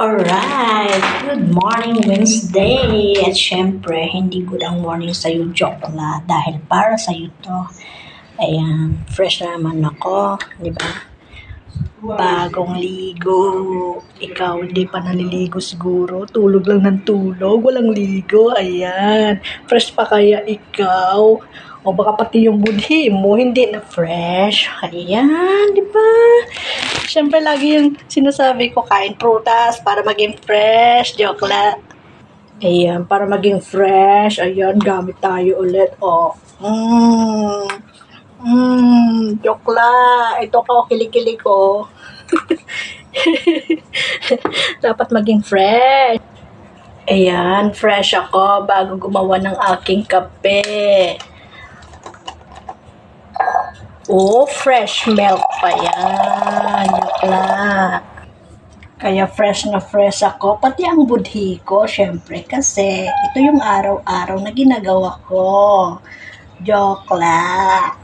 Alright, good morning Wednesday. At syempre, hindi good ang morning sa'yo, joke la. Dahil para sa'yo to. Ayan, fresh na naman ako, di ba? Bagong ligo. Ikaw, hindi pa naliligo siguro. Tulog lang ng tulog, walang ligo. Ayan, fresh pa kaya ikaw? O baka pati yung budhi mo, hindi na fresh. Ayan, di ba? Siyempre, lagi yung sinasabi ko, kain prutas para maging fresh. Joke lang. Ayan, para maging fresh. Ayan, gamit tayo ulit. Oh. Joke lang. Ito ka, kilikili ko. Dapat maging fresh. Ayan, fresh ako bago gumawa ng aking kape. Oh, fresh milk pa yan. Yakla. Kaya fresh na fresh ako. Pati ang budhi ko, syempre. Kasi ito yung araw-araw na ginagawa ko. Joke lang.